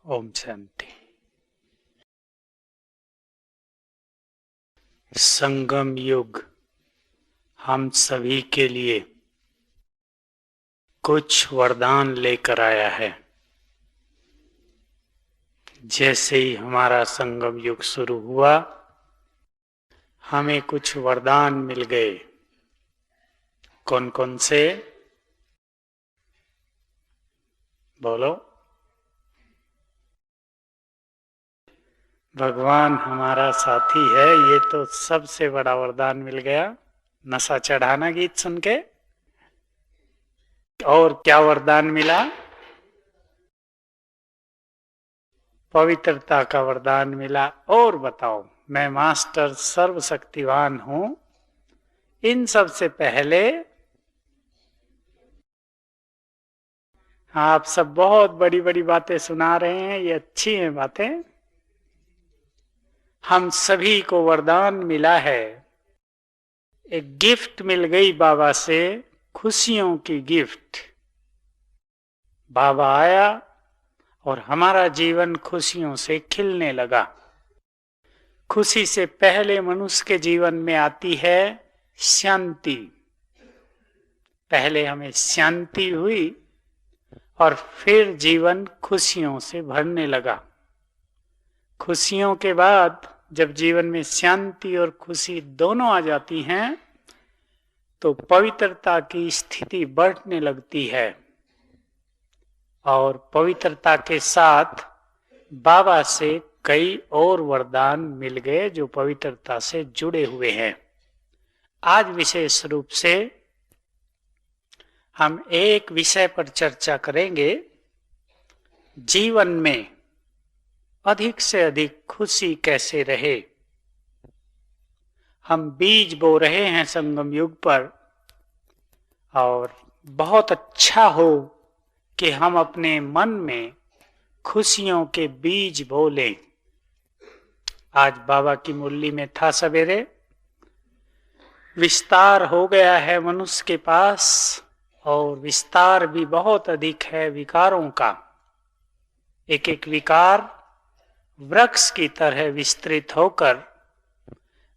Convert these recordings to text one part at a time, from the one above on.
ओम शांति। संगम युग हम सभी के लिए कुछ वरदान लेकर आया है। जैसे ही हमारा संगम युग शुरू हुआ, हमें कुछ वरदान मिल गए। कौन कौन से? बोलो। भगवान हमारा साथी है, ये तो सबसे बड़ा वरदान मिल गया। नशा चढ़ाना गीत सुन के। और क्या वरदान मिला? पवित्रता का वरदान मिला। और बताओ, मैं मास्टर सर्वशक्तिवान हूं। इन सब से पहले आप सब बहुत बड़ी बड़ी बातें सुना रहे हैं, ये अच्छी हैं बातें। हम सभी को वरदान मिला है, एक गिफ्ट मिल गई बाबा से, खुशियों की गिफ्ट। बाबा आया और हमारा जीवन खुशियों से खिलने लगा। खुशी से पहले मनुष्य के जीवन में आती है शांति। पहले हमें शांति हुई और फिर जीवन खुशियों से भरने लगा। खुशियों के बाद जब जीवन में शांति और खुशी दोनों आ जाती हैं, तो पवित्रता की स्थिति बढ़ने लगती है। और पवित्रता के साथ बाबा से कई और वरदान मिल गए जो पवित्रता से जुड़े हुए हैं। आज विशेष रूप से हम एक विषय पर चर्चा करेंगे, जीवन में अधिक से अधिक खुशी कैसे रहे। हम बीज बो रहे हैं संगम युग पर, और बहुत अच्छा हो कि हम अपने मन में खुशियों के बीज बो लें। आज बाबा की मुरली में था सवेरे, विस्तार हो गया है मनुष्य के पास, और विस्तार भी बहुत अधिक है विकारों का। एक एक विकार वृक्ष की तरह विस्तृत होकर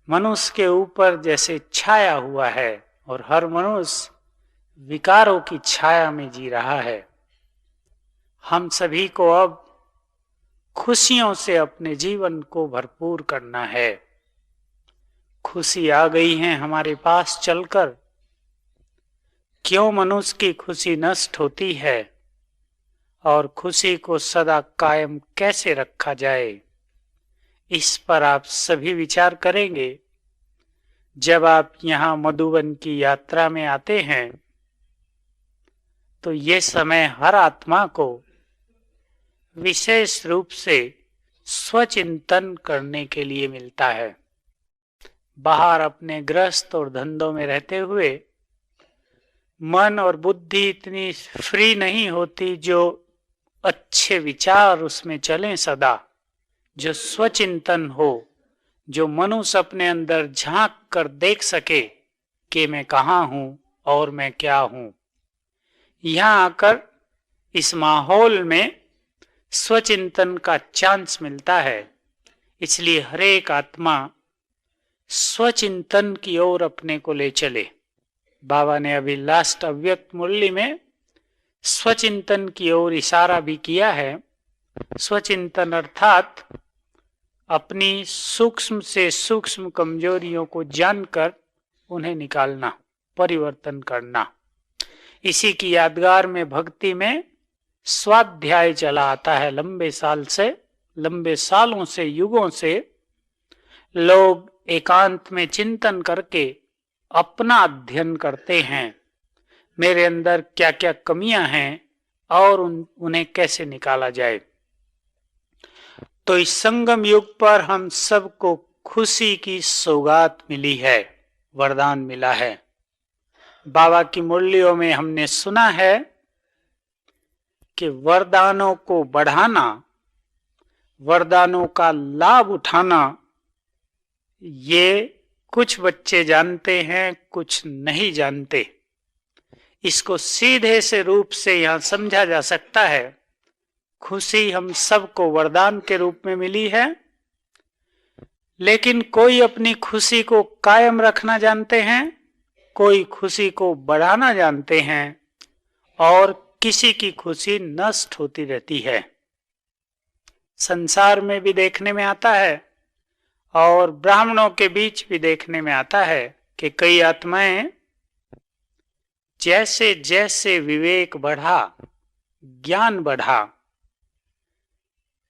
मनुष्य के ऊपर जैसे छाया हुआ है, और हर मनुष्य विकारों की छाया में जी रहा है। हम सभी को अब खुशियों से अपने जीवन को भरपूर करना है। खुशी आ गई है हमारे पास चलकर। क्यों मनुष्य की खुशी नष्ट होती है, और खुशी को सदा कायम कैसे रखा जाए, इस पर आप सभी विचार करेंगे। जब आप यहाँ मधुबन की यात्रा में आते हैं, तो ये समय हर आत्मा को विशेष रूप से स्वचिंतन करने के लिए मिलता है। बाहर अपने गृहस्थ और धंधों में रहते हुए मन और बुद्धि इतनी फ्री नहीं होती जो अच्छे विचार उसमें चलें सदा, जो स्वचिंतन हो, जो मनुष्य अपने अंदर झांक कर देख सके कि मैं कहाँ हूं और मैं क्या हूं। यहां आकर इस माहौल में स्वचिंतन का चांस मिलता है। इसलिए हर एक आत्मा स्वचिंतन की ओर अपने को ले चले। बाबा ने अभी लास्ट अव्यक्त मुरली में स्वचिंतन की ओर इशारा भी किया है। स्वचिंतन अर्थात अपनी सूक्ष्म से सूक्ष्म कमजोरियों को जानकर उन्हें निकालना, परिवर्तन करना। इसी की यादगार में भक्ति में स्वाध्याय चला आता है। लंबे सालों से, युगों से लोग एकांत में चिंतन करके अपना अध्ययन करते हैं, मेरे अंदर क्या क्या कमियां हैं और उन्हें कैसे निकाला जाए। तो इस संगम युग पर हम सबको खुशी की सौगात मिली है, वरदान मिला है। बाबा की मुरलियों में हमने सुना है कि वरदानों को बढ़ाना, वरदानों का लाभ उठाना, ये कुछ बच्चे जानते हैं, कुछ नहीं जानते। इसको सीधे से रूप से यहां समझा जा सकता है खुशी हम सबको वरदान के रूप में मिली है, लेकिन कोई अपनी खुशी को कायम रखना जानते हैं, कोई खुशी को बढ़ाना जानते हैं और किसी की खुशी नष्ट होती रहती है। संसार में भी देखने में आता है और ब्राह्मणों के बीच भी देखने में आता है कि कई आत्माएं जैसे जैसे विवेक बढ़ा, ज्ञान बढ़ा,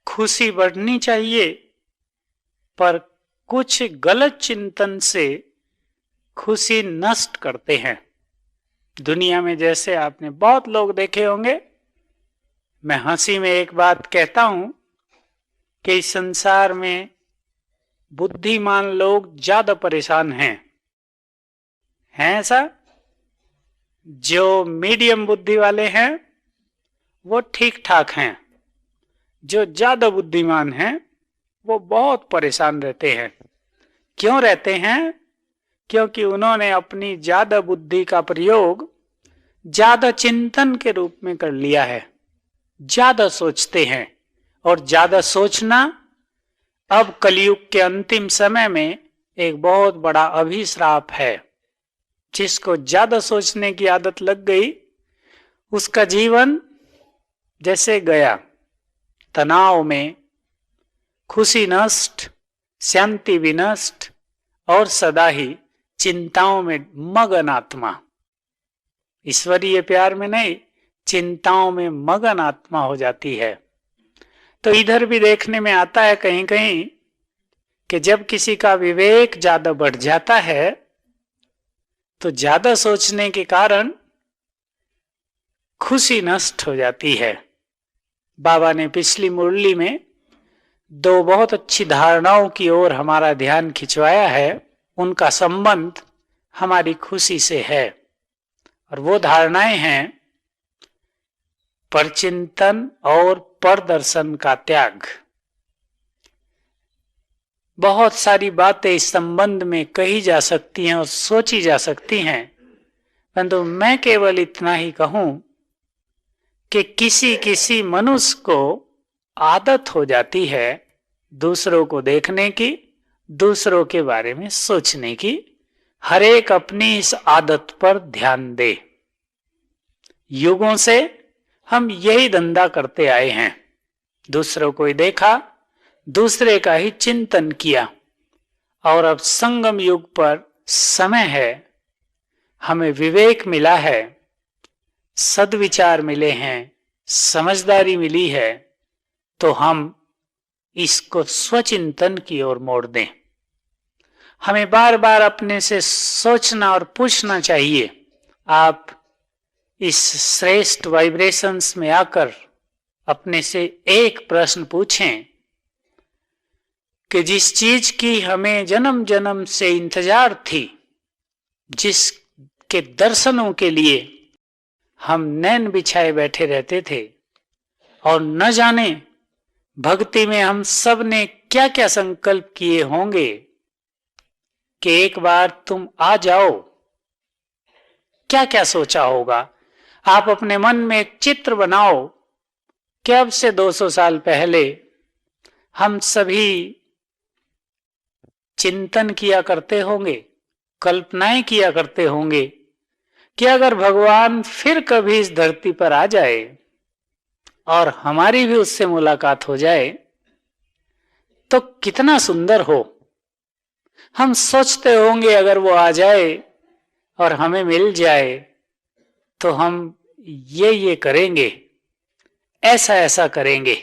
खुशी बढ़नी चाहिए, पर कुछ गलत चिंतन से खुशी नष्ट करते हैं। दुनिया में जैसे आपने बहुत लोग देखे होंगे, मैं हंसी में एक बात कहता हूं कि इस संसार में बुद्धिमान लोग ज्यादा परेशान हैं ऐसा? जो मीडियम बुद्धि वाले हैं वो ठीक ठाक हैं, जो ज्यादा बुद्धिमान हैं वो बहुत परेशान रहते हैं। क्यों रहते हैं? क्योंकि उन्होंने अपनी ज्यादा बुद्धि का प्रयोग ज्यादा चिंतन के रूप में कर लिया है, ज्यादा सोचते हैं। और ज्यादा सोचना अब कलयुग के अंतिम समय में एक बहुत बड़ा अभिश्राप है। जिसको ज्यादा सोचने की आदत लग गई, उसका जीवन जैसे गया, तनाव में, खुशी नष्ट, शांति विनष्ट और सदा ही चिंताओं में मगन आत्मा। ईश्वरीय प्यार में नहीं, चिंताओं में मगन आत्मा हो जाती है। तो इधर भी देखने में आता है कहीं कहीं कि जब किसी का विवेक ज्यादा बढ़ जाता है तो ज्यादा सोचने के कारण खुशी नष्ट हो जाती है। बाबा ने पिछली मुरली में दो बहुत अच्छी धारणाओं की ओर हमारा ध्यान खिंचवाया है, उनका संबंध हमारी खुशी से है। और वो धारणाएं हैं परचिंतन और परदर्शन का त्याग। बहुत सारी बातें इस संबंध में कही जा सकती हैं और सोची जा सकती हैं, परंतु मैं केवल इतना ही कहूं कि किसी किसी मनुष्य को आदत हो जाती है दूसरों को देखने की, दूसरों के बारे में सोचने की। हर एक अपनी इस आदत पर ध्यान दे। युगों से हम यही धंधा करते आए हैं, दूसरों को ही देखा, दूसरे का ही चिंतन किया। और अब संगम युग पर समय है, हमें विवेक मिला है, सद्विचार मिले हैं, समझदारी मिली है, तो हम इसको स्वचिंतन की ओर मोड़ दें। हमें बार बार अपने से सोचना और पूछना चाहिए। आप इस श्रेष्ठ वाइब्रेशंस में आकर अपने से एक प्रश्न पूछें कि जिस चीज की हमें जन्म जन्म से इंतजार थी, जिसके दर्शनों के लिए हम नैन बिछाए बैठे रहते थे, और न जाने भक्ति में हम सब ने क्या क्या संकल्प किए होंगे कि एक बार तुम आ जाओ, क्या क्या सोचा होगा। आप अपने मन में एक चित्र बनाओ कि अब से 200 साल पहले हम सभी चिंतन किया करते होंगे, कल्पनाएं किया करते होंगे कि अगर भगवान फिर कभी इस धरती पर आ जाए और हमारी भी उससे मुलाकात हो जाए तो कितना सुंदर हो। हम सोचते होंगे अगर वो आ जाए और हमें मिल जाए तो हम ये करेंगे, ऐसा ऐसा करेंगे।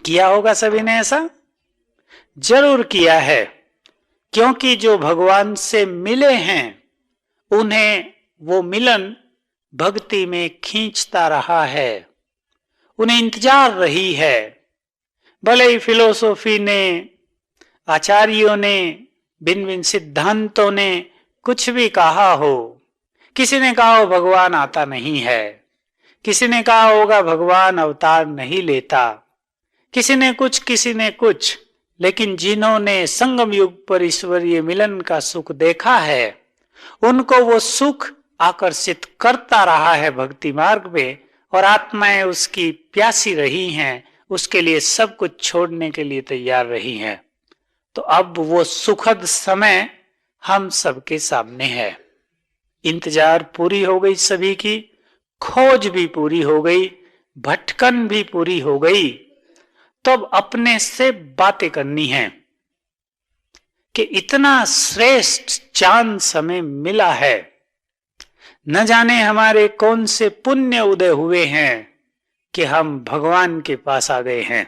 किया होगा सभी ने ऐसा? जरूर किया है, क्योंकि जो भगवान से मिले हैं उन्हें वो मिलन भक्ति में खींचता रहा है, उन्हें इंतजार रही है। भले ही फिलोसॉफी ने, आचार्यों ने, भिन्न भिन्न सिद्धांतों ने कुछ भी कहा हो, किसी ने कहा हो भगवान आता नहीं है, किसी ने कहा होगा भगवान अवतार नहीं लेता, किसी ने कुछ, लेकिन जिन्होंने संगम युग पर ईश्वरीय मिलन का सुख देखा है, उनको वो सुख आकर्षित करता रहा है भक्ति मार्ग में, और आत्माएं उसकी प्यासी रही हैं, उसके लिए सब कुछ छोड़ने के लिए तैयार रही हैं। तो अब वो सुखद समय हम सबके सामने है। इंतजार पूरी हो गई सभी की, खोज भी पूरी हो गई, भटकन भी पूरी हो गई। तो अब अपने से बातें करनी है कि इतना श्रेष्ठ चांद समय मिला है, न जाने हमारे कौन से पुण्य उदय हुए हैं कि हम भगवान के पास आ गए हैं।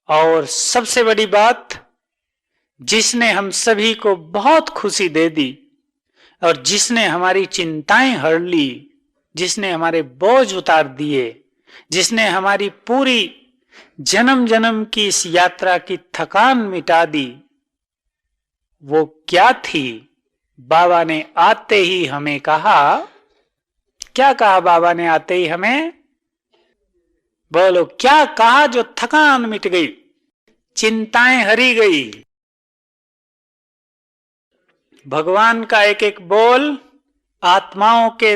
और सबसे बड़ी बात, जिसने हम सभी को बहुत खुशी दे दी और जिसने हमारी चिंताएं हर ली, जिसने हमारे बोझ उतार दिए, जिसने हमारी पूरी जन्म जन्म की इस यात्रा की थकान मिटा दी, वो क्या थी? बाबा ने आते ही हमें कहा, क्या कहा बाबा ने आते ही हमें? बोलो, क्या कहा? जो थकान मिट गई, चिंताएं हरी गई। भगवान का एक एक बोल आत्माओं के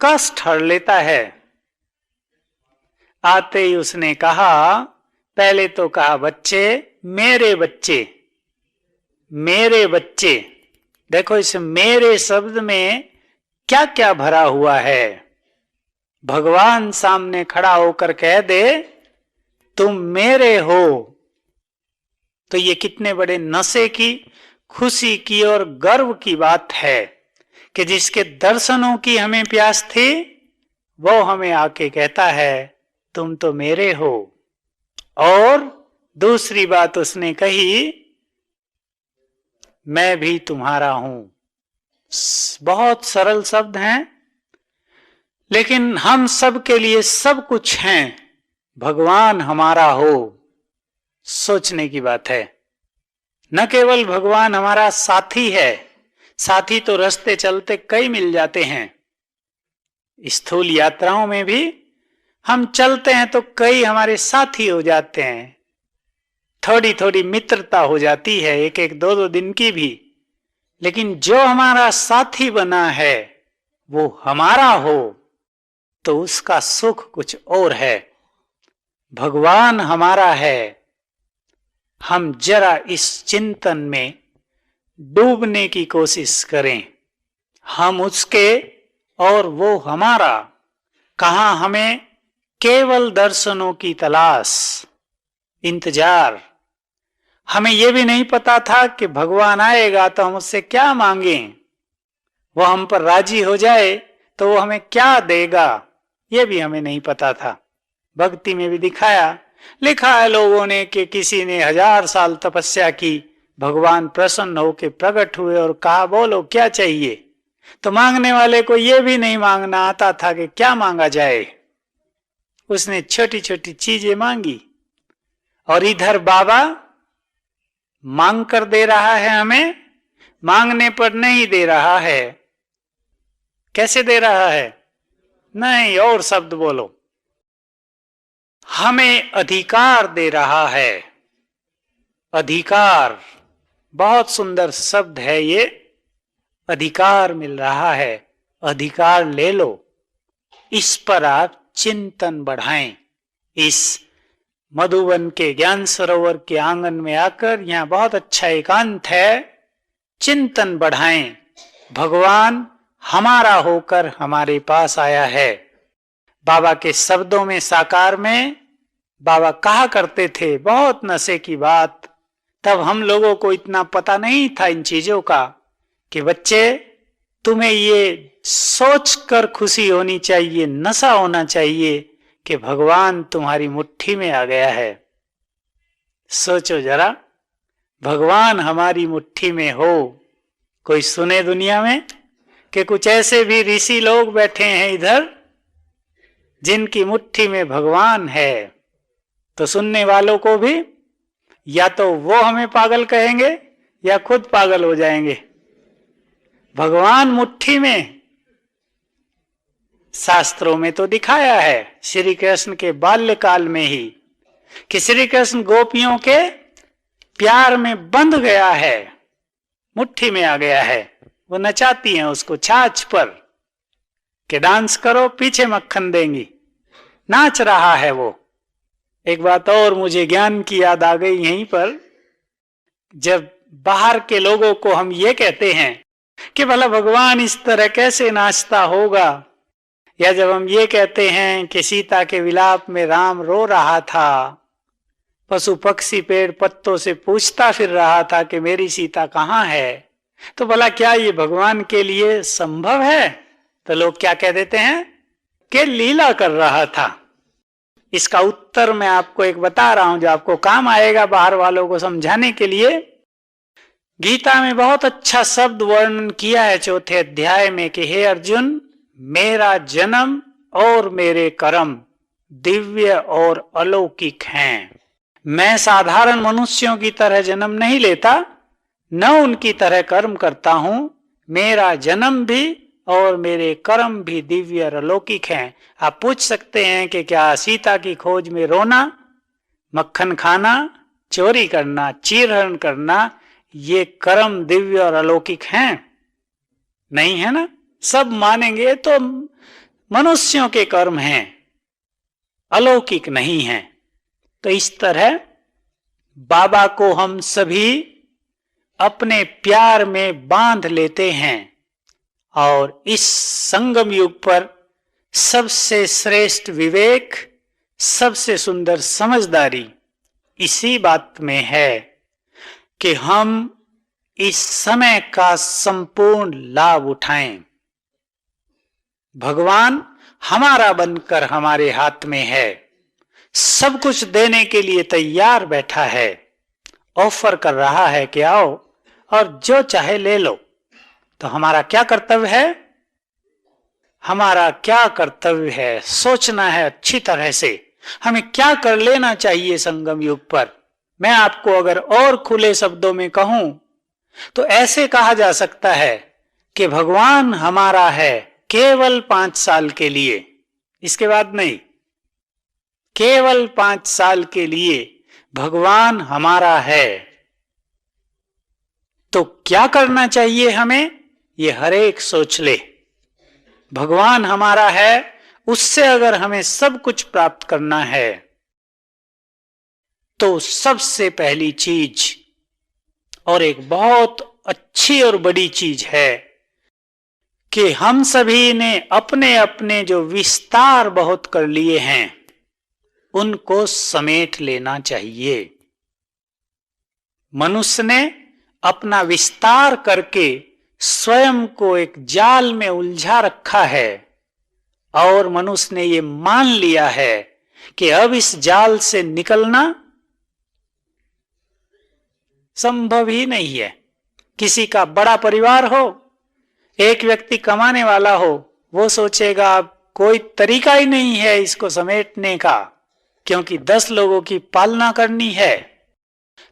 कष्ट हर लेता है। आते ही उसने कहा, पहले तो कहा बच्चे, मेरे बच्चे, मेरे बच्चे। देखो इस मेरे शब्द में क्या क्या भरा हुआ है। भगवान सामने खड़ा होकर कह दे तुम मेरे हो, तो ये कितने बड़े नशे की, खुशी की और गर्व की बात है कि जिसके दर्शनों की हमें प्यास थी, वो हमें आके कहता है तुम तो मेरे हो। और दूसरी बात उसने कही, मैं भी तुम्हारा हूं। बहुत सरल शब्द हैं, लेकिन हम सब के लिए सब कुछ हैं। भगवान हमारा हो, सोचने की बात है। न केवल भगवान हमारा साथी है, साथी तो रास्ते चलते कई मिल जाते हैं। स्थूल यात्राओं में भी हम चलते हैं तो कई हमारे साथी हो जाते हैं, थोड़ी थोड़ी मित्रता हो जाती है, एक एक दो दो दिन की भी। लेकिन जो हमारा साथी बना है वो हमारा हो तो उसका सुख कुछ और है। भगवान हमारा है। हम जरा इस चिंतन में डूबने की कोशिश करें, हम उसके और वो हमारा। कहां हमें केवल दर्शनों की तलाश, इंतजार। हमें यह भी नहीं पता था कि भगवान आएगा तो हम उससे क्या मांगें, वो हम पर राजी हो जाए तो वो हमें क्या देगा, यह भी हमें नहीं पता था। भक्ति में भी दिखाया, लिखा है लोगों ने कि किसी ने 1000 साल तपस्या की, भगवान प्रसन्न होकर प्रकट हुए और कहा बोलो क्या चाहिए। तो मांगने वाले को यह भी नहीं मांगना आता था कि क्या मांगा जाए। उसने छोटी छोटी चीजें मांगी और इधर बाबा मांग कर दे रहा है हमें, मांगने पर नहीं दे रहा है। कैसे दे रहा है? नहीं, और शब्द बोलो, हमें अधिकार दे रहा है। अधिकार, बहुत सुंदर शब्द है ये। अधिकार मिल रहा है, अधिकार ले लो। इस पर आप चिंतन बढ़ाएं। इस मधुबन के ज्ञान सरोवर के आंगन में आकर, यहां बहुत अच्छा एकांत है, चिंतन बढ़ाएं। भगवान हमारा होकर हमारे पास आया है। बाबा के शब्दों में, साकार में बाबा कहा करते थे, बहुत नशे की बात। तब हम लोगों को इतना पता नहीं था इन चीजों का कि बच्चे तुम्हें ये सोच कर खुशी होनी चाहिए, नशा होना चाहिए कि भगवान तुम्हारी मुट्ठी में आ गया है। सोचो जरा, भगवान हमारी मुट्ठी में हो। कोई सुने दुनिया में कि कुछ ऐसे भी ऋषि लोग बैठे हैं इधर जिनकी मुट्ठी में भगवान है, तो सुनने वालों को भी या तो वो हमें पागल कहेंगे या खुद पागल हो जाएंगे। भगवान मुट्ठी में, शास्त्रों में तो दिखाया है श्री कृष्ण के बाल्यकाल में ही कि श्री कृष्ण गोपियों के प्यार में बंध गया है, मुट्ठी में आ गया है। वो नचाती हैं उसको छाछ पर कि डांस करो, पीछे मक्खन देंगी। नाच रहा है वो। एक बात और मुझे ज्ञान की याद आ गई यहीं पर, जब बाहर के लोगों को हम ये कहते हैं कि भला भगवान इस तरह कैसे नाचता होगा, या जब हम ये कहते हैं कि सीता के विलाप में राम रो रहा था, पशु पक्षी पेड़ पत्तों से पूछता फिर रहा था कि मेरी सीता कहाँ है, तो भला क्या ये भगवान के लिए संभव है? तो लोग क्या कह देते हैं कि लीला कर रहा था। इसका उत्तर मैं आपको एक बता रहा हूं जो आपको काम आएगा बाहर वालों को समझाने के लिए। गीता में बहुत अच्छा शब्द वर्णन किया है 4थे अध्याय में कि हे अर्जुन, मेरा जन्म और मेरे कर्म दिव्य और अलौकिक हैं। मैं साधारण मनुष्यों की तरह जन्म नहीं लेता, न उनकी तरह कर्म करता हूं। मेरा जन्म भी और मेरे कर्म भी दिव्य और अलौकिक हैं। आप पूछ सकते हैं कि क्या सीता की खोज में रोना, मक्खन खाना, चोरी करना, चीरहरण करना, ये कर्म दिव्य और अलौकिक हैं? नहीं है ना। सब मानेंगे तो मनुष्यों के कर्म हैं, अलौकिक नहीं हैं। तो इस तरह बाबा को हम सभी अपने प्यार में बांध लेते हैं, और इस संगम युग पर सबसे श्रेष्ठ विवेक, सबसे सुंदर समझदारी इसी बात में है कि हम इस समय का संपूर्ण लाभ उठाएं। भगवान हमारा बनकर हमारे हाथ में है, सब कुछ देने के लिए तैयार बैठा है, ऑफर कर रहा है कि आओ और जो चाहे ले लो। तो हमारा क्या कर्तव्य है? हमारा क्या कर्तव्य है? सोचना है अच्छी तरह से हमें क्या कर लेना चाहिए संगम युग पर। मैं आपको अगर और खुले शब्दों में कहूं तो ऐसे कहा जा सकता है कि भगवान हमारा है केवल 5 साल के लिए, इसके बाद नहीं। केवल 5 साल के लिए भगवान हमारा है। तो क्या करना चाहिए हमें, ये हर एक सोच ले। भगवान हमारा है, उससे अगर हमें सब कुछ प्राप्त करना है तो सबसे पहली चीज, और एक बहुत अच्छी और बड़ी चीज है, कि हम सभी ने अपने अपने जो विस्तार बहुत कर लिए हैं उनको समेट लेना चाहिए। मनुष्य ने अपना विस्तार करके स्वयं को एक जाल में उलझा रखा है, और मनुष्य ने ये मान लिया है कि अब इस जाल से निकलना संभव ही नहीं है। किसी का बड़ा परिवार हो, एक व्यक्ति कमाने वाला हो, वो सोचेगा अब कोई तरीका ही नहीं है इसको समेटने का, क्योंकि 10 लोगों की पालना करनी है।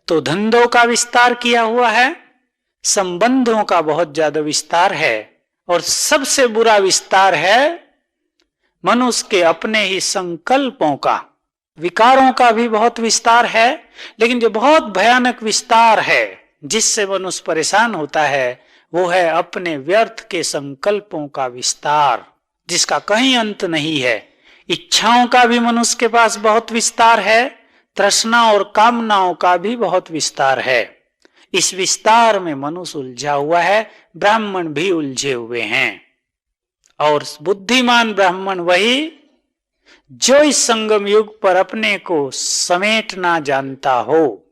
तो धंधों का विस्तार किया हुआ है, संबंधों का बहुत ज्यादा विस्तार है, और सबसे बुरा विस्तार है मनुष्य के अपने ही संकल्पों का। विकारों का भी बहुत विस्तार है, लेकिन जो बहुत भयानक विस्तार है जिससे मनुष्य परेशान होता है वो है अपने व्यर्थ के संकल्पों का विस्तार, जिसका कहीं अंत नहीं है। इच्छाओं का भी मनुष्य के पास बहुत विस्तार है, तृष्णा और कामनाओं का भी बहुत विस्तार है। इस विस्तार में मनुष्य उलझा हुआ है, ब्राह्मण भी उलझे हुए हैं। और बुद्धिमान ब्राह्मण वही जो इस संगम युग पर अपने को समेटना जानता हो,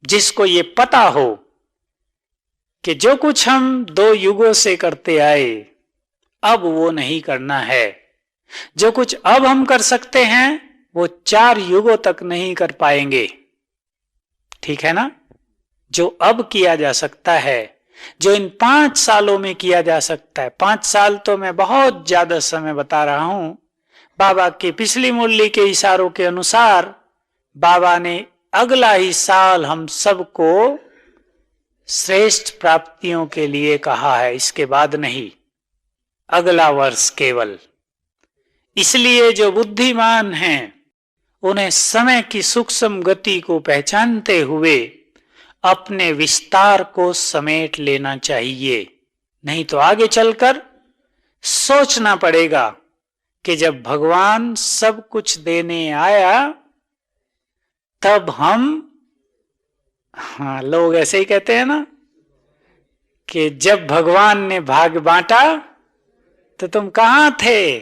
जिसको ये पता हो कि जो कुछ हम 2 युगों से करते आए अब वो नहीं करना है। जो कुछ अब हम कर सकते हैं वो 4 युगों तक नहीं कर पाएंगे। ठीक है ना। जो अब किया जा सकता है, जो इन 5 सालों में किया जा सकता है, 5 साल तो मैं बहुत ज्यादा समय बता रहा हूं। बाबा की पिछली मुरली के इशारों के अनुसार बाबा ने अगला ही साल हम सबको श्रेष्ठ प्राप्तियों के लिए कहा है, इसके बाद नहीं, अगला वर्ष केवल। इसलिए जो बुद्धिमान हैं उन्हें समय की सूक्ष्म गति को पहचानते हुए अपने विस्तार को समेट लेना चाहिए। नहीं तो आगे चलकर सोचना पड़ेगा कि जब भगवान सब कुछ देने आया तब हम, हाँ लोग ऐसे ही कहते हैं ना कि जब भगवान ने भाग बांटा तो तुम कहां थे?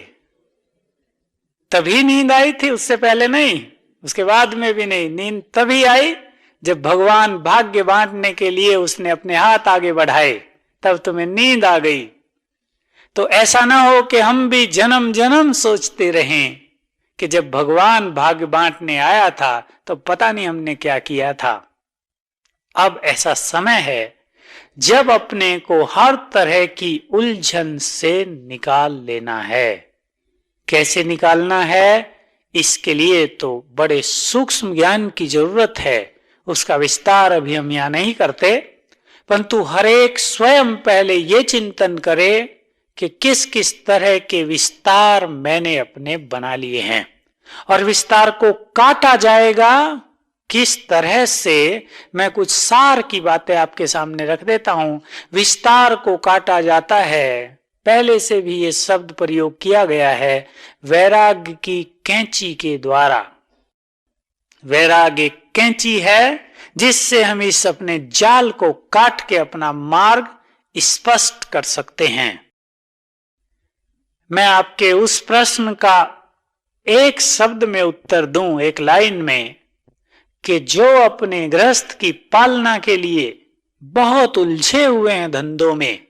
तभी नींद आई थी, उससे पहले नहीं, उसके बाद में भी नहीं। नींद तभी आई जब भगवान भाग्य बांटने के लिए उसने अपने हाथ आगे बढ़ाए, तब तुम्हें नींद आ गई। तो ऐसा ना हो कि हम भी जन्म जन्म सोचते रहें कि जब भगवान भाग्य बांटने आया था तो पता नहीं हमने क्या किया था। अब ऐसा समय है जब अपने को हर तरह की उलझन से निकाल लेना है। कैसे निकालना है? इसके लिए तो बड़े सूक्ष्म ज्ञान की जरूरत है, उसका विस्तार अभी हम यहां नहीं करते, परंतु हर एक स्वयं पहले ये चिंतन करे कि किस किस तरह के विस्तार मैंने अपने बना लिए हैं, और विस्तार को काटा जाएगा किस तरह से। मैं कुछ सार की बातें आपके सामने रख देता हूं। विस्तार को काटा जाता है, पहले से भी ये शब्द प्रयोग किया गया है, वैराग्य की कैंची के द्वारा। वैराग्य कैंची है जिससे हम इस अपने जाल को काट के अपना मार्ग स्पष्ट कर सकते हैं। मैं आपके उस प्रश्न का एक शब्द में उत्तर दूं, एक लाइन में, कि जो अपने गृहस्थ की पालना के लिए बहुत उलझे हुए हैं धंधों में,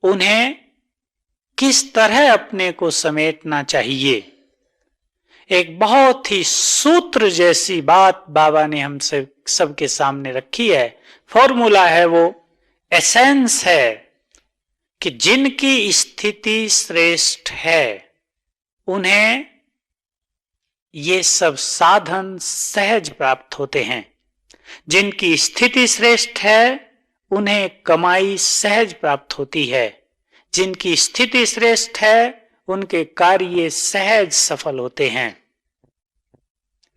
उन्हें किस तरह अपने को समेटना चाहिए। एक बहुत ही सूत्र जैसी बात बाबा ने हमसे सबके सामने रखी है। फॉर्मूला है, वो एसेंस है कि जिनकी स्थिति श्रेष्ठ है उन्हें ये सब साधन सहज प्राप्त होते हैं। जिनकी स्थिति श्रेष्ठ है उन्हें कमाई सहज प्राप्त होती है। जिनकी स्थिति श्रेष्ठ है उनके कार्य सहज सफल होते हैं।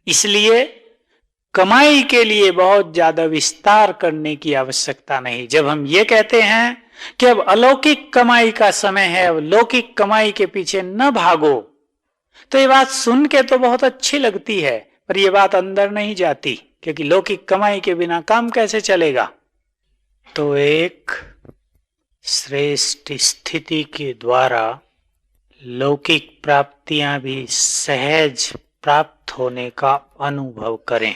इसलिए कमाई के लिए बहुत ज्यादा विस्तार करने की आवश्यकता नहीं। जब हम ये कहते हैं कि अब अलौकिक कमाई का समय है, अब लौकिक कमाई के पीछे न भागो, तो ये बात सुन के तो बहुत अच्छी लगती है, पर ये बात अंदर नहीं जाती, क्योंकि लौकिक कमाई के बिना काम कैसे चलेगा। तो एक श्रेष्ठ स्थिति के द्वारा लौकिक प्राप्तियां भी सहज प्राप्त होने का अनुभव करें।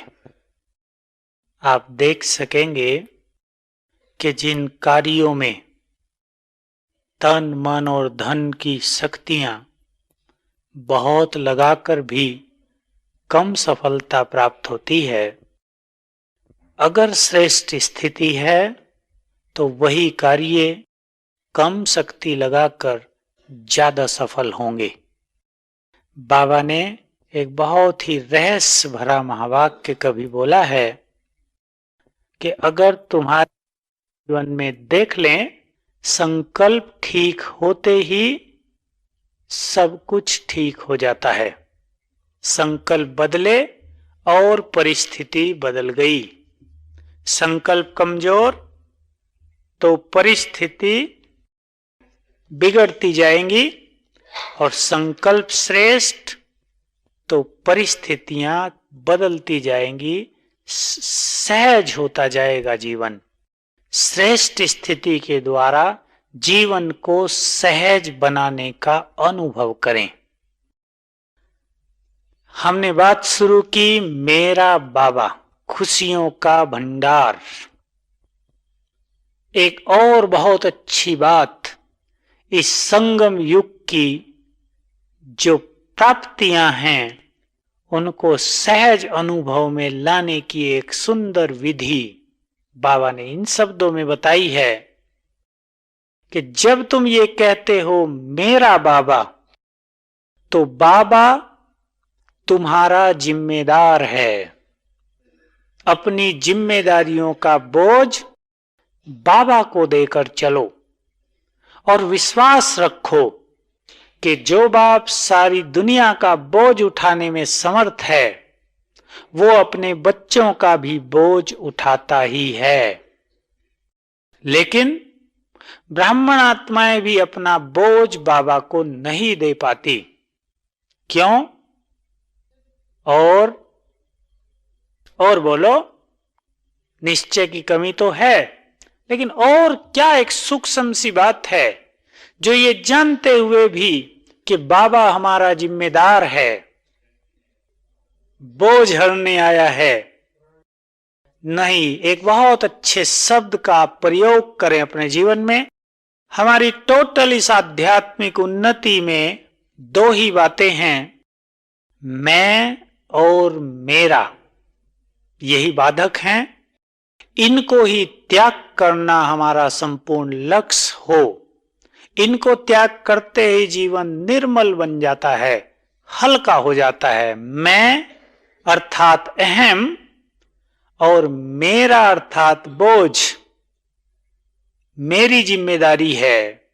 आप देख सकेंगे कि जिन कार्यों में तन मन और धन की शक्तियां बहुत लगाकर भी कम सफलता प्राप्त होती है, अगर श्रेष्ठ स्थिति है तो वही कार्य कम शक्ति लगाकर ज्यादा सफल होंगे। बाबा ने एक बहुत ही रहस्य भरा महावाक्य कभी बोला है कि अगर तुम्हारे जीवन में देख लें, संकल्प ठीक होते ही सब कुछ ठीक हो जाता है। संकल्प बदले और परिस्थिति बदल गई। संकल्प कमजोर तो परिस्थिति बिगड़ती जाएंगी, और संकल्प श्रेष्ठ तो परिस्थितियां बदलती जाएंगी, सहज होता जाएगा जीवन। श्रेष्ठ स्थिति के द्वारा जीवन को सहज बनाने का अनुभव करें। हमने बात शुरू की मेरा बाबा, खुशियों का भंडार। एक और बहुत अच्छी बात, इस संगम युग की जो प्राप्तियां हैं उनको सहज अनुभव में लाने की एक सुंदर विधि बाबा ने इन शब्दों में बताई है कि जब तुम ये कहते हो मेरा बाबा, तो बाबा तुम्हारा जिम्मेदार है। अपनी जिम्मेदारियों का बोझ बाबा को देकर चलो, और विश्वास रखो कि जो बाप सारी दुनिया का बोझ उठाने में समर्थ है, वो अपने बच्चों का भी बोझ उठाता ही है। लेकिन ब्राह्मण आत्माएं भी अपना बोझ बाबा को नहीं दे पाती। क्यों? और बोलो। निश्चय की कमी तो है, लेकिन और क्या एक सूक्ष्म सी बात है जो ये जानते हुए भी कि बाबा हमारा जिम्मेदार है, बोझ हरने आया है, नहीं, एक बहुत अच्छे शब्द का प्रयोग करें अपने जीवन में। हमारी टोटल इस आध्यात्मिक उन्नति में दो ही बातें हैं, मैं और मेरा, यही बाधक हैं। इनको ही त्याग करना हमारा संपूर्ण लक्ष्य हो। इनको त्याग करते ही जीवन निर्मल बन जाता है, हल्का हो जाता है। मैं अर्थात अहम और मेरा अर्थात बोझ, मेरी जिम्मेदारी है,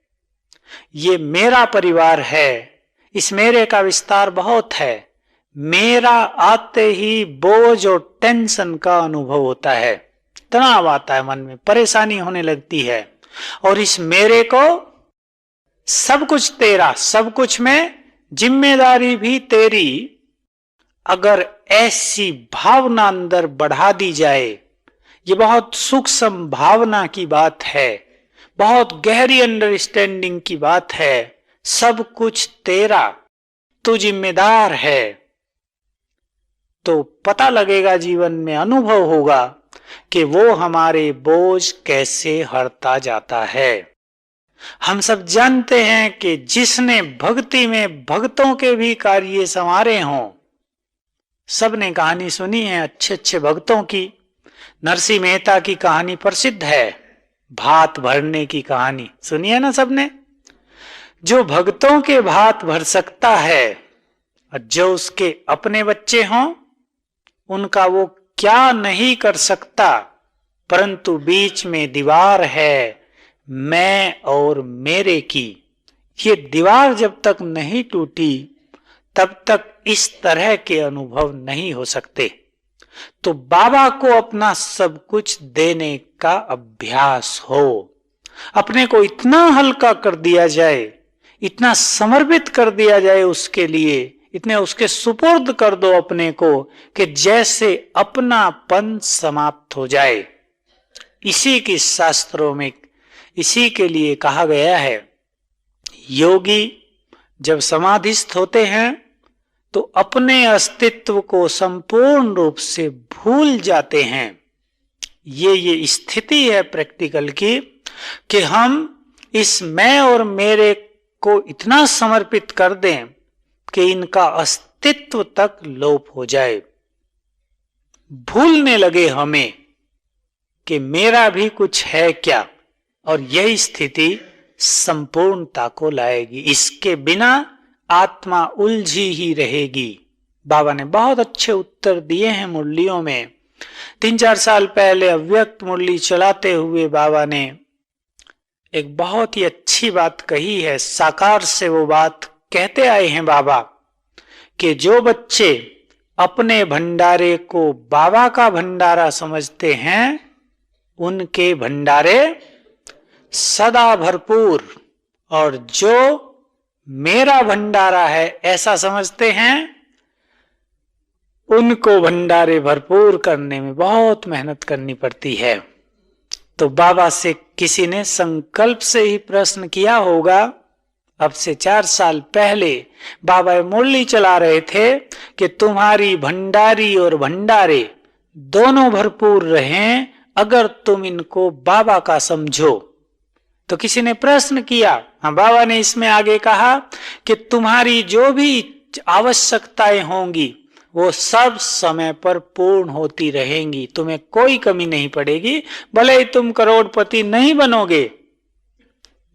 ये मेरा परिवार है। इस मेरे का विस्तार बहुत है। मेरा आते ही बोझ और टेंशन का अनुभव होता है, तनाव आता है, मन में परेशानी होने लगती है। और इस मेरे को सब कुछ तेरा, सब कुछ में जिम्मेदारी भी तेरी, अगर ऐसी भावना अंदर बढ़ा दी जाए, ये बहुत सूक्ष्म भावना की बात है, बहुत गहरी अंडरस्टैंडिंग की बात है। सब कुछ तेरा, तू जिम्मेदार है, तो पता लगेगा, जीवन में अनुभव होगा कि वो हमारे बोझ कैसे हरता जाता है। हम सब जानते हैं कि जिसने भक्ति में भक्तों के भी कार्य संवारे हों, सबने कहानी सुनी है अच्छे अच्छे भक्तों की। नरसिंह मेहता की कहानी प्रसिद्ध है, भात भरने की कहानी सुनी है ना सबने। जो भक्तों के भात भर सकता है, और जो उसके अपने बच्चे हों उनका वो क्या नहीं कर सकता, परंतु बीच में दीवार है, मैं और मेरे की। ये दीवार जब तक नहीं टूटी तब तक इस तरह के अनुभव नहीं हो सकते। तो बाबा को अपना सब कुछ देने का अभ्यास हो। अपने को इतना हल्का कर दिया जाए, इतना समर्पित कर दिया जाए उसके लिए, इतने उसके सुपुर्द कर दो अपने को कि जैसे अपनापन समाप्त हो जाए। इसी की शास्त्रों में इसी के लिए कहा गया है, योगी जब समाधिस्थ होते हैं तो अपने अस्तित्व को संपूर्ण रूप से भूल जाते हैं। ये स्थिति है प्रैक्टिकल की कि हम इस मैं और मेरे को इतना समर्पित कर दें कि इनका अस्तित्व तक लोप हो जाए। भूलने लगे हमें कि मेरा भी कुछ है क्या, और यही स्थिति संपूर्णता को लाएगी। इसके बिना आत्मा उलझी ही रहेगी। बाबा ने बहुत अच्छे उत्तर दिए हैं मुरलियों में। 3-4 साल पहले अव्यक्त मुरली चलाते हुए बाबा ने एक बहुत ही अच्छी बात कही है। साकार से वो बात कहते आए हैं बाबा कि जो बच्चे अपने भंडारे को बाबा का भंडारा समझते हैं, उनके भंडारे सदा भरपूर, और जो मेरा भंडारा है ऐसा समझते हैं, उनको भंडारे भरपूर करने में बहुत मेहनत करनी पड़ती है। तो बाबा से किसी ने संकल्प से ही प्रश्न किया होगा, अब से 4 साल पहले बाबा मुरली चला रहे थे कि तुम्हारी भंडारी और भंडारे दोनों भरपूर रहें अगर तुम इनको बाबा का समझो। तो किसी ने प्रश्न किया, हाँ, बाबा ने इसमें आगे कहा कि तुम्हारी जो भी आवश्यकताएं होंगी वो सब समय पर पूर्ण होती रहेंगी, तुम्हें कोई कमी नहीं पड़ेगी। भले ही तुम करोड़पति नहीं बनोगे,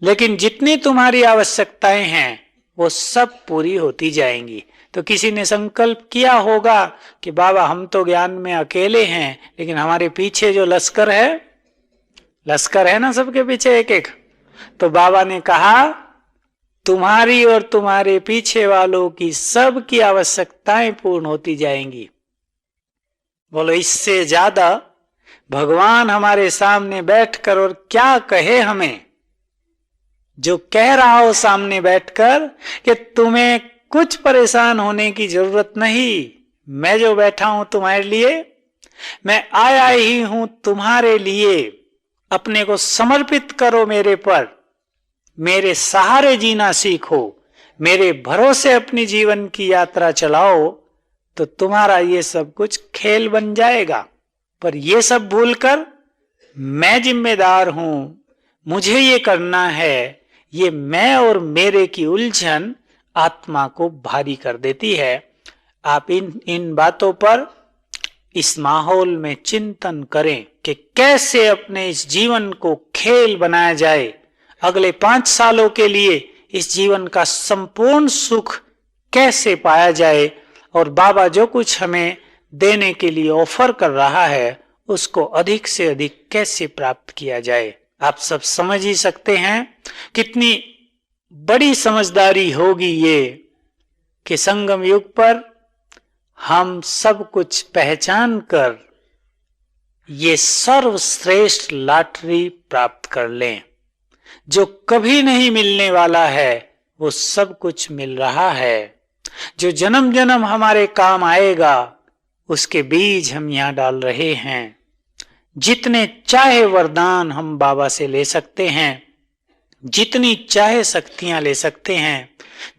लेकिन जितनी तुम्हारी आवश्यकताएं हैं वो सब पूरी होती जाएंगी। तो किसी ने संकल्प किया होगा कि बाबा हम तो ज्ञान में अकेले हैं, लेकिन हमारे पीछे जो लश्कर है ना, सबके पीछे एक एक। तो बाबा ने कहा तुम्हारी और तुम्हारे पीछे वालों की सब की आवश्यकताएं पूर्ण होती जाएंगी। बोलो, इससे ज्यादा भगवान हमारे सामने बैठकर और क्या कहे हमें। जो कह रहा हो सामने बैठकर कि तुम्हें कुछ परेशान होने की जरूरत नहीं। मैं जो बैठा हूं तुम्हारे लिए, मैं आया ही हूं तुम्हारे लिए। अपने को समर्पित करो मेरे पर, मेरे सहारे जीना सीखो, मेरे भरोसे अपनी जीवन की यात्रा चलाओ, तो तुम्हारा ये सब कुछ खेल बन जाएगा। पर ये सब भूलकर मैं जिम्मेदार हूं, मुझे ये करना है, ये मैं और मेरे की उलझन आत्मा को भारी कर देती है। आप इन बातों पर इस माहौल में चिंतन करें कि कैसे अपने इस जीवन को खेल बनाया जाए। अगले 5 सालों के लिए इस जीवन का संपूर्ण सुख कैसे पाया जाए, और बाबा जो कुछ हमें देने के लिए ऑफर कर रहा है उसको अधिक से अधिक कैसे प्राप्त किया जाए। आप सब समझ ही सकते हैं कितनी बड़ी समझदारी होगी ये कि संगम युग पर हम सब कुछ पहचान कर ये सर्वश्रेष्ठ लॉटरी प्राप्त कर लें। जो कभी नहीं मिलने वाला है वो सब कुछ मिल रहा है। जो जन्म जन्म हमारे काम आएगा उसके बीज हम यहाँ डाल रहे हैं। जितने चाहे वरदान हम बाबा से ले सकते हैं, जितनी चाहे शक्तियां ले सकते हैं,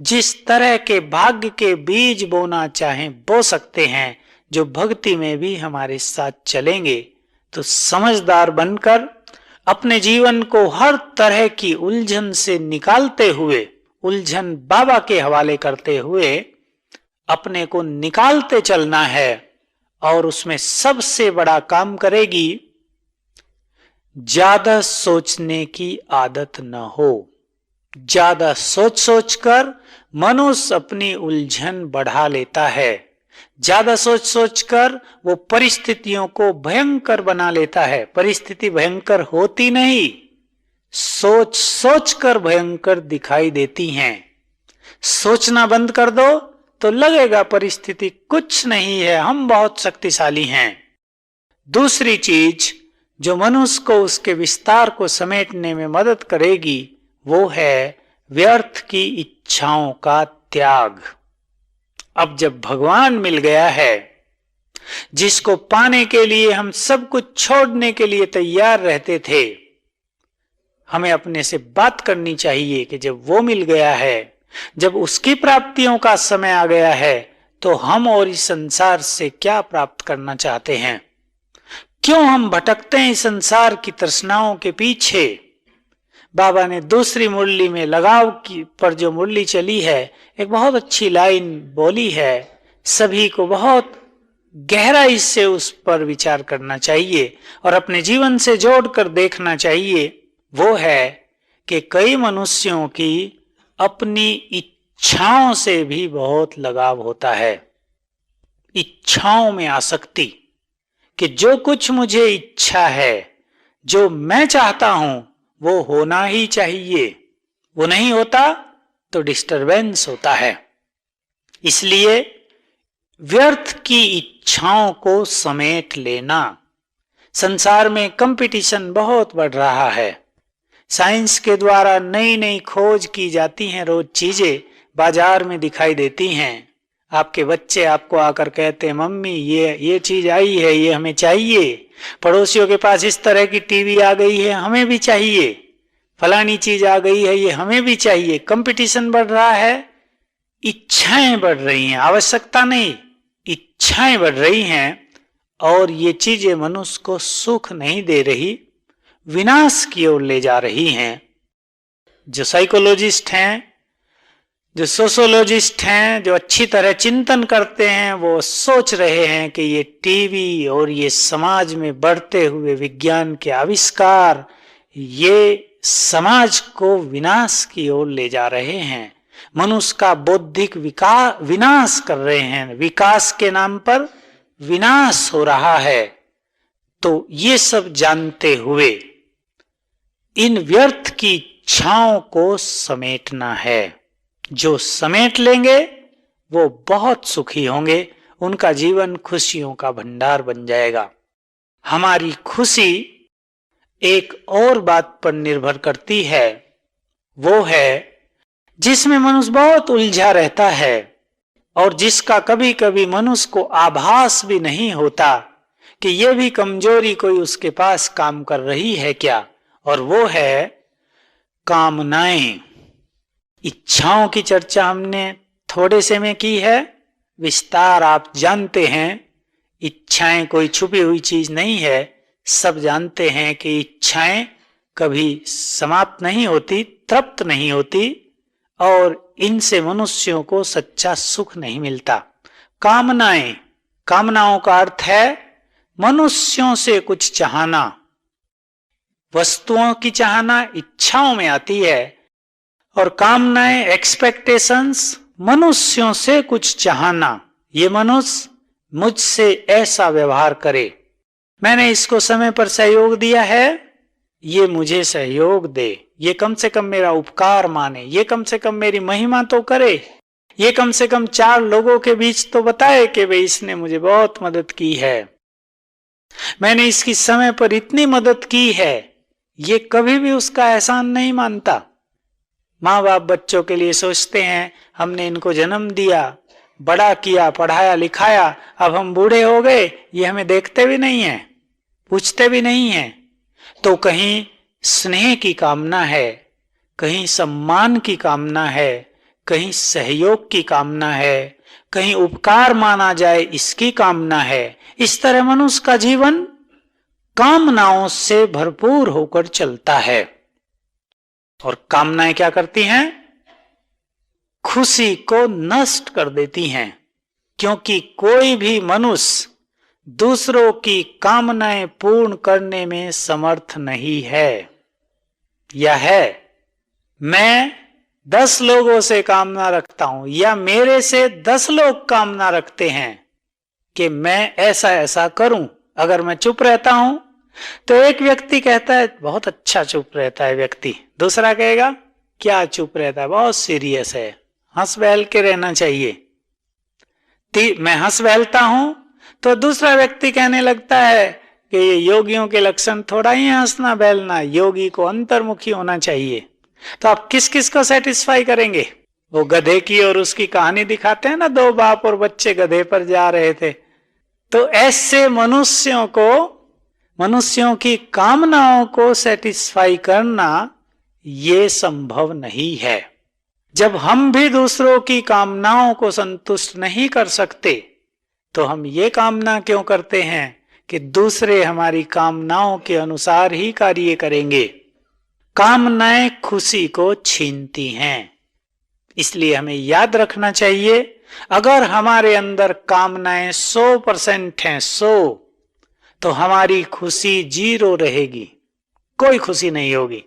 जिस तरह के भाग्य के बीज बोना चाहें बो सकते हैं, जो भक्ति में भी हमारे साथ चलेंगे। तो समझदार बनकर अपने जीवन को हर तरह की उलझन से निकालते हुए, उलझन बाबा के हवाले करते हुए अपने को निकालते चलना है। और उसमें सबसे बड़ा काम करेगी ज्यादा सोचने की आदत न हो। ज्यादा सोच सोचकर मनुष्य अपनी उलझन बढ़ा लेता है। ज्यादा सोच सोचकर वो परिस्थितियों को भयंकर बना लेता है। परिस्थिति भयंकर होती नहीं, सोच सोचकर भयंकर दिखाई देती हैं। सोचना बंद कर दो तो लगेगा परिस्थिति कुछ नहीं है, हम बहुत शक्तिशाली हैं। दूसरी चीज जो मनुष्य को उसके विस्तार को समेटने में मदद करेगी वो है व्यर्थ की इच्छाओं का त्याग। अब जब भगवान मिल गया है, जिसको पाने के लिए हम सब कुछ छोड़ने के लिए तैयार रहते थे, हमें अपने से बात करनी चाहिए कि जब वो मिल गया है, जब उसकी प्राप्तियों का समय आ गया है, तो हम और इस संसार से क्या प्राप्त करना चाहते हैं। क्यों हम भटकते हैं इस संसार की तृष्णाओं के पीछे। बाबा ने दूसरी मुरली में लगाव की पर जो मुरली चली है, एक बहुत अच्छी लाइन बोली है। सभी को बहुत गहराई से उस पर विचार करना चाहिए और अपने जीवन से जोड़कर देखना चाहिए। वो है कि कई मनुष्यों की अपनी इच्छाओं से भी बहुत लगाव होता है। इच्छाओं में आसक्ति, कि जो कुछ मुझे इच्छा है, जो मैं चाहता हूं वो होना ही चाहिए, वो नहीं होता तो डिस्टरबेंस होता है। इसलिए व्यर्थ की इच्छाओं को समेट लेना। संसार में कंपटीशन बहुत बढ़ रहा है। साइंस के द्वारा नई नई खोज की जाती हैं, रोज चीजें बाजार में दिखाई देती हैं। आपके बच्चे आपको आकर कहते हैं मम्मी ये चीज आई है, ये हमें चाहिए। पड़ोसियों के पास इस तरह की टीवी आ गई है, हमें भी चाहिए। फलानी चीज आ गई है, ये हमें भी चाहिए। कंपटीशन बढ़ रहा है, इच्छाएं बढ़ रही हैं, आवश्यकता नहीं, इच्छाएं बढ़ रही हैं। और ये चीजें मनुष्य को सुख नहीं दे रही, विनाश की ओर ले जा रही हैं। जो साइकोलॉजिस्ट हैं, जो सोशोलॉजिस्ट हैं, जो अच्छी तरह चिंतन करते हैं, वो सोच रहे हैं कि ये टीवी और ये समाज में बढ़ते हुए विज्ञान के आविष्कार ये समाज को विनाश की ओर ले जा रहे हैं। मनुष्य का बौद्धिक विनाश कर रहे हैं। विकास के नाम पर विनाश हो रहा है। तो ये सब जानते हुए इन व्यर्थ की इच्छाओं को समेटना है। जो समेट लेंगे वो बहुत सुखी होंगे, उनका जीवन खुशियों का भंडार बन जाएगा। हमारी खुशी एक और बात पर निर्भर करती है, वो है जिसमें मनुष्य बहुत उलझा रहता है और जिसका कभी कभी मनुष्य को आभास भी नहीं होता कि यह भी कमजोरी कोई उसके पास काम कर रही है क्या, और वो है कामनाएं। इच्छाओं की चर्चा हमने थोड़े से में की है, विस्तार आप जानते हैं। इच्छाएं कोई छुपी हुई चीज नहीं है, सब जानते हैं कि इच्छाएं कभी समाप्त नहीं होती, तृप्त नहीं होती, और इनसे मनुष्यों को सच्चा सुख नहीं मिलता। कामनाएं, कामनाओं का अर्थ है मनुष्यों से कुछ चाहना। वस्तुओं की चाहना इच्छाओं में आती है, और कामनाएं, एक्सपेक्टेशंस, मनुष्यों से कुछ चाहना। ये मनुष्य मुझसे ऐसा व्यवहार करे, मैंने इसको समय पर सहयोग दिया है, ये मुझे सहयोग दे, ये कम से कम मेरा उपकार माने, ये कम से कम मेरी महिमा तो करे, ये कम से कम 4 लोगों के बीच तो बताए कि भाई इसने मुझे बहुत मदद की है, मैंने इसकी समय पर इतनी मदद की है। ये कभी भी उसका एहसान नहीं मानता। माँ बाप बच्चों के लिए सोचते हैं हमने इनको जन्म दिया, बड़ा किया, पढ़ाया लिखाया, अब हम बूढ़े हो गए, ये हमें देखते भी नहीं है, पूछते भी नहीं है। तो कहीं स्नेह की कामना है, कहीं सम्मान की कामना है, कहीं सहयोग की कामना है, कहीं उपकार माना जाए इसकी कामना है। इस तरह मनुष्य का जीवन कामनाओं से भरपूर होकर चलता है। और कामनाएं क्या करती हैं? खुशी को नष्ट कर देती हैं, क्योंकि कोई भी मनुष्य दूसरों की कामनाएं पूर्ण करने में समर्थ नहीं है। यह है, मैं 10 लोगों से कामना रखता हूं, या मेरे से 10 लोग कामना रखते हैं कि मैं ऐसा ऐसा करूं। अगर मैं चुप रहता हूं तो एक व्यक्ति कहता है बहुत अच्छा चुप रहता है व्यक्ति, दूसरा कहेगा क्या चुप रहता है, बहुत सीरियस है, हंस बहल के रहना चाहिए। मैं हंस बहलता हूं तो दूसरा व्यक्ति कहने लगता है कि ये योगियों के लक्षण थोड़ा ही हंसना बहलना, योगी को अंतर्मुखी होना चाहिए। तो आप किस किस को सेटिस्फाई करेंगे? वो गधे की और उसकी कहानी दिखाते हैं ना, 2 बाप और बच्चे गधे पर जा रहे थे। तो ऐसे मनुष्यों की कामनाओं को सेटिस्फाई करना ये संभव नहीं है। जब हम भी दूसरों की कामनाओं को संतुष्ट नहीं कर सकते तो हम ये कामना क्यों करते हैं कि दूसरे हमारी कामनाओं के अनुसार ही कार्य करेंगे। कामनाएं खुशी को छीनती हैं, इसलिए हमें याद रखना चाहिए, अगर हमारे अंदर कामनाएं 100% हैं, 100, तो हमारी खुशी 0 रहेगी, कोई खुशी नहीं होगी।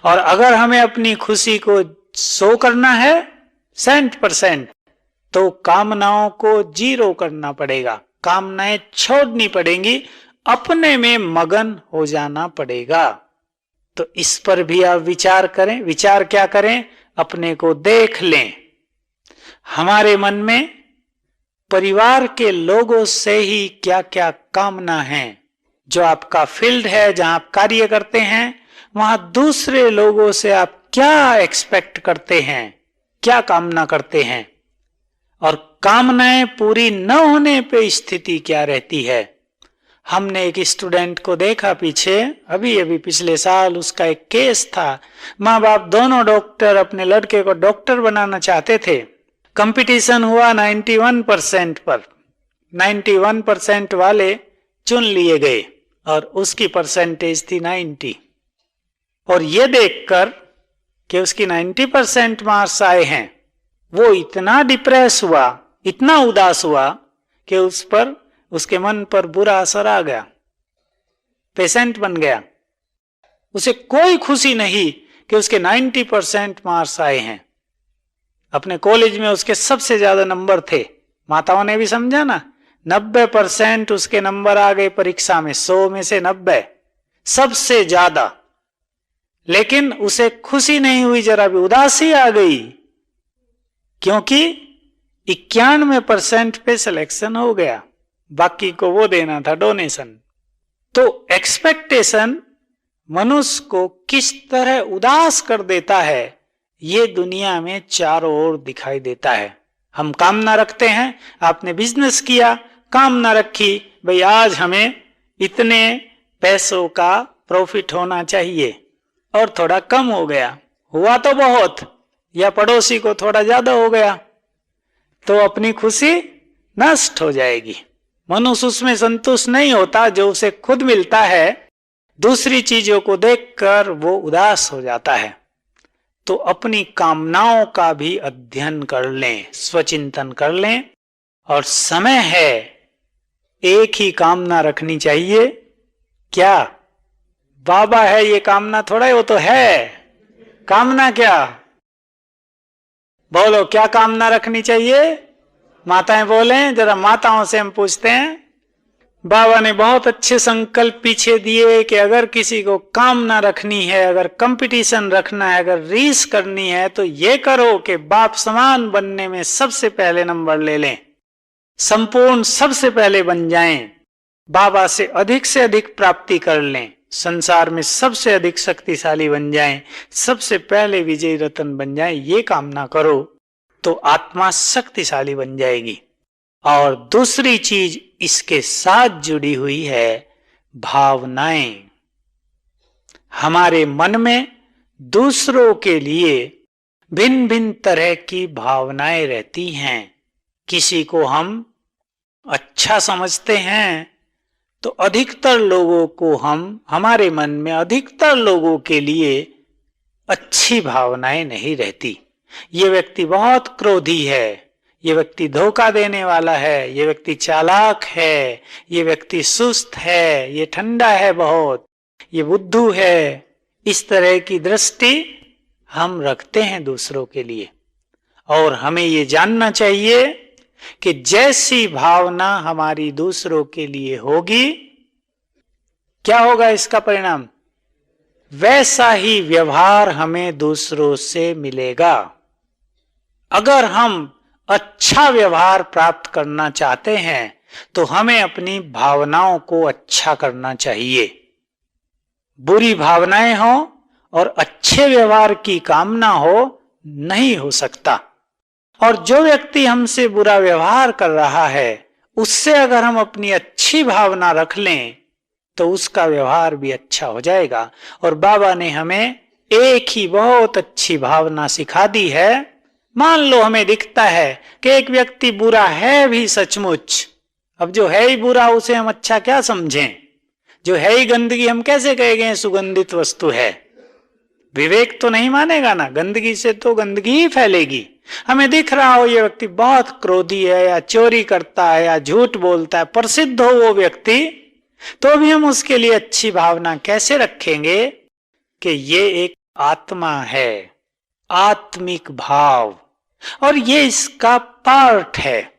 और अगर हमें अपनी खुशी को 100 करना है, 100%, तो कामनाओं को 0 करना पड़ेगा, कामनाएं छोड़नी पड़ेंगी, अपने में मगन हो जाना पड़ेगा। तो इस पर भी आप विचार करें। विचार क्या करें? अपने को देख लें। हमारे मन में परिवार के लोगों से ही क्या क्या कामना है। जो आपका फील्ड है, जहां आप कार्य करते हैं, वहां दूसरे लोगों से आप क्या एक्सपेक्ट करते हैं, क्या कामना करते हैं, और कामनाएं पूरी न होने पे स्थिति क्या रहती है। हमने एक स्टूडेंट को देखा पीछे, अभी पिछले साल, उसका एक केस था। माँ बाप दोनों डॉक्टर, अपने लड़के को डॉक्टर बनाना चाहते थे। कंपटीशन हुआ 91% पर, 91% वाले चुन लिए गए और उसकी परसेंटेज थी 90। और ये देखकर कि उसकी 90% मार्क्स आए हैं, वो इतना डिप्रेस हुआ, इतना उदास हुआ कि उसके मन पर बुरा असर आ गया, पेशेंट बन गया। उसे कोई खुशी नहीं कि उसके 90% मार्क्स आए हैं। अपने कॉलेज में उसके सबसे ज्यादा नंबर थे। माताओं ने भी समझा ना, 90% उसके नंबर आ गए परीक्षा में, 100 में से 90, सबसे ज्यादा। लेकिन उसे खुशी नहीं हुई, जरा भी उदासी आ गई, क्योंकि 91% पे सिलेक्शन हो गया, बाकी को वो देना था डोनेशन। तो एक्सपेक्टेशन मनुष्य को किस तरह उदास कर देता है, ये दुनिया में चारों ओर दिखाई देता है। हम कामना रखते हैं, आपने बिजनेस किया, कामना रखी, भाई आज हमें इतने पैसों का प्रॉफिट होना चाहिए और थोड़ा कम हो गया, हुआ तो बहुत, या पड़ोसी को थोड़ा ज्यादा हो गया, तो अपनी खुशी नष्ट हो जाएगी। मनुष्य उसमें संतुष्ट नहीं होता जो उसे खुद मिलता है, दूसरी चीजों को देखकर वो उदास हो जाता है। तो अपनी कामनाओं का भी अध्ययन कर लें, स्वचिंतन कर लें, और समय है एक ही कामना रखनी चाहिए। क्या बाबा है ये कामना थोड़ा है, वो तो है कामना। क्या बोलो, क्या कामना रखनी चाहिए? माताएं बोलें जरा, माताओं से हम पूछते हैं। बाबा ने बहुत अच्छे संकल्प पीछे दिए कि अगर किसी को कामना रखनी है, अगर कंपटीशन रखना है, अगर रीस करनी है, तो ये करो कि बाप समान बनने में सबसे पहले नंबर ले लें, संपूर्ण सबसे पहले बन जाएं, बाबा से अधिक प्राप्ति कर लें, संसार में सबसे अधिक शक्तिशाली बन जाएं, सबसे पहले विजयी रतन बन जाएं। ये कामना करो तो आत्मा शक्तिशाली बन जाएगी। और दूसरी चीज इसके साथ जुड़ी हुई है भावनाएं। हमारे मन में दूसरों के लिए भिन्न भिन्न तरह की भावनाएं रहती हैं। किसी को हम अच्छा समझते हैं तो अधिकतर लोगों को हमारे मन में अधिकतर लोगों के लिए अच्छी भावनाएं नहीं रहती। ये व्यक्ति बहुत क्रोधी है, ये व्यक्ति धोखा देने वाला है, ये व्यक्ति चालाक है, ये व्यक्ति सुस्त है, ये ठंडा है बहुत, ये बुद्धू है। इस तरह की दृष्टि हम रखते हैं दूसरों के लिए। और हमें ये जानना चाहिए कि जैसी भावना हमारी दूसरों के लिए होगी, क्या होगा इसका परिणाम? वैसा ही व्यवहार हमें दूसरों से मिलेगा। अगर हम अच्छा व्यवहार प्राप्त करना चाहते हैं तो हमें अपनी भावनाओं को अच्छा करना चाहिए। बुरी भावनाएं हो और अच्छे व्यवहार की कामना हो, नहीं हो सकता। और जो व्यक्ति हमसे बुरा व्यवहार कर रहा है, उससे अगर हम अपनी अच्छी भावना रख लें तो उसका व्यवहार भी अच्छा हो जाएगा। और बाबा ने हमें एक ही बहुत अच्छी भावना सिखा दी है। मान लो हमें दिखता है कि एक व्यक्ति बुरा है भी सचमुच, अब जो है ही बुरा उसे हम अच्छा क्या समझें? जो है ही गंदगी हम कैसे कहेंगे सुगंधित वस्तु है? विवेक तो नहीं मानेगा ना, गंदगी से तो गंदगी ही फैलेगी। हमें दिख रहा हो ये व्यक्ति बहुत क्रोधी है, या चोरी करता है, या झूठ बोलता है, प्रसिद्ध हो वो व्यक्ति, तो भी हम उसके लिए अच्छी भावना कैसे रखेंगे कि ये एक आत्मा है, आत्मिक भाव, और ये इसका पार्ट है,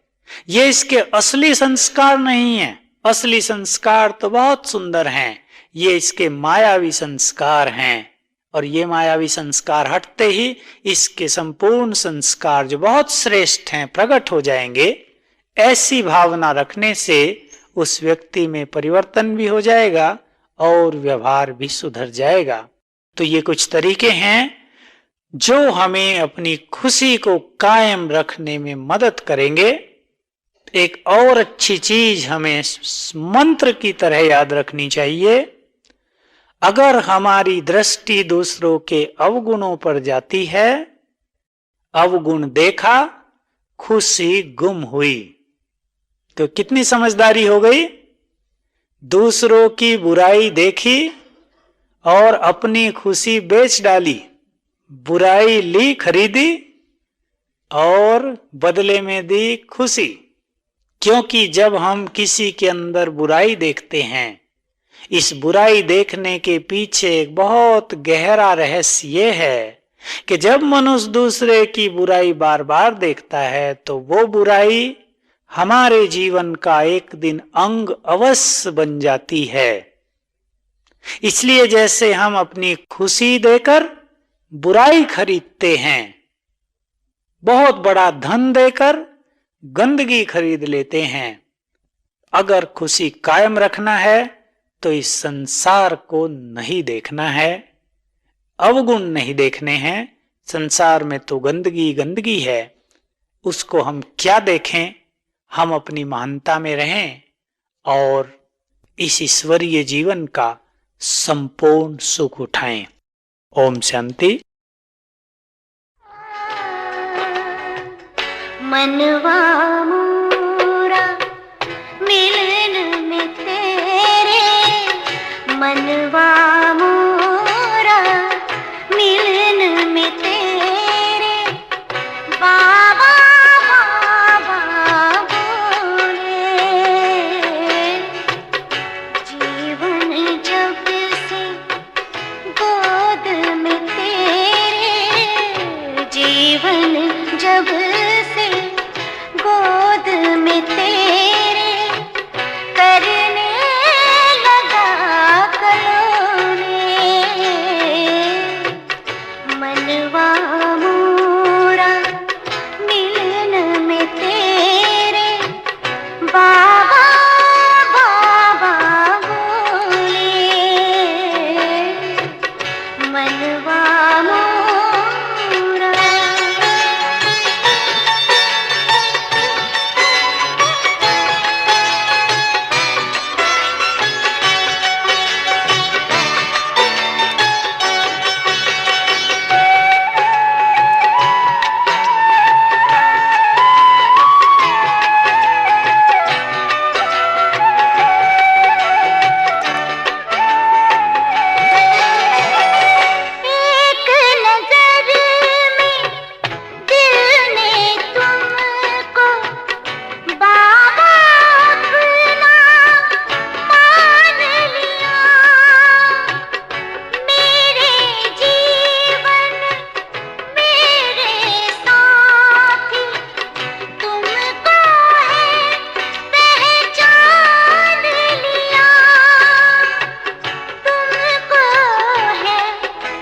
ये इसके असली संस्कार नहीं है। असली संस्कार तो बहुत सुंदर हैं, ये इसके मायावी संस्कार हैं। और ये मायावी संस्कार हटते ही इसके संपूर्ण संस्कार जो बहुत श्रेष्ठ हैं प्रकट हो जाएंगे। ऐसी भावना रखने से उस व्यक्ति में परिवर्तन भी हो जाएगा और व्यवहार भी सुधर जाएगा। तो ये कुछ तरीके हैं जो हमें अपनी खुशी को कायम रखने में मदद करेंगे। एक और अच्छी चीज हमें मंत्र की तरह याद रखनी चाहिए। अगर हमारी दृष्टि दूसरों के अवगुणों पर जाती है, अवगुण देखा, खुशी गुम हुई, तो कितनी समझदारी हो गई? दूसरों की बुराई देखी और अपनी खुशी बेच डाली, बुराई ली, खरीदी और बदले में दी खुशी। क्योंकि जब हम किसी के अंदर बुराई देखते हैं, इस बुराई देखने के पीछे एक बहुत गहरा रहस्य ये है कि जब मनुष्य दूसरे की बुराई बार बार देखता है तो वो बुराई हमारे जीवन का एक दिन अंग अवश्य बन जाती है। इसलिए जैसे हम अपनी खुशी देकर बुराई खरीदते हैं, बहुत बड़ा धन देकर गंदगी खरीद लेते हैं, अगर खुशी कायम रखना है तो इस संसार को नहीं देखना है, अवगुण नहीं देखने हैं, संसार में तो गंदगी गंदगी है, उसको हम क्या देखें, हम अपनी महानता में रहें और इस ईश्वरीय जीवन का संपूर्ण सुख उठाएं। ओम शांति। मनवा मोरा मिलन में तेरे, मनवा मोरा मिलन में तेरे, बाबा बाबा बोले। जीवन जब से गोद में तेरे, जीवन जब से गोद में तेरे, करने लगा कलोने। मनवा मोरा मिलन में तेरे, बाबा बाबा बोले। मनवा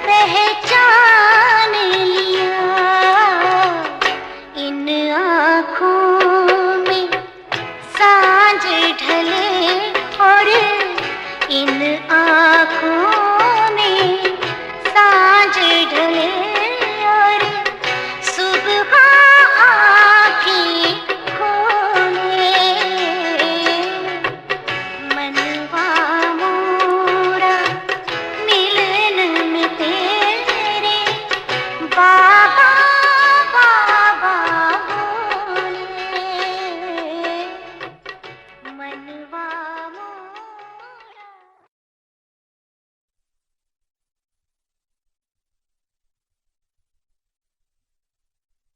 पहचान लिया, इन आँखों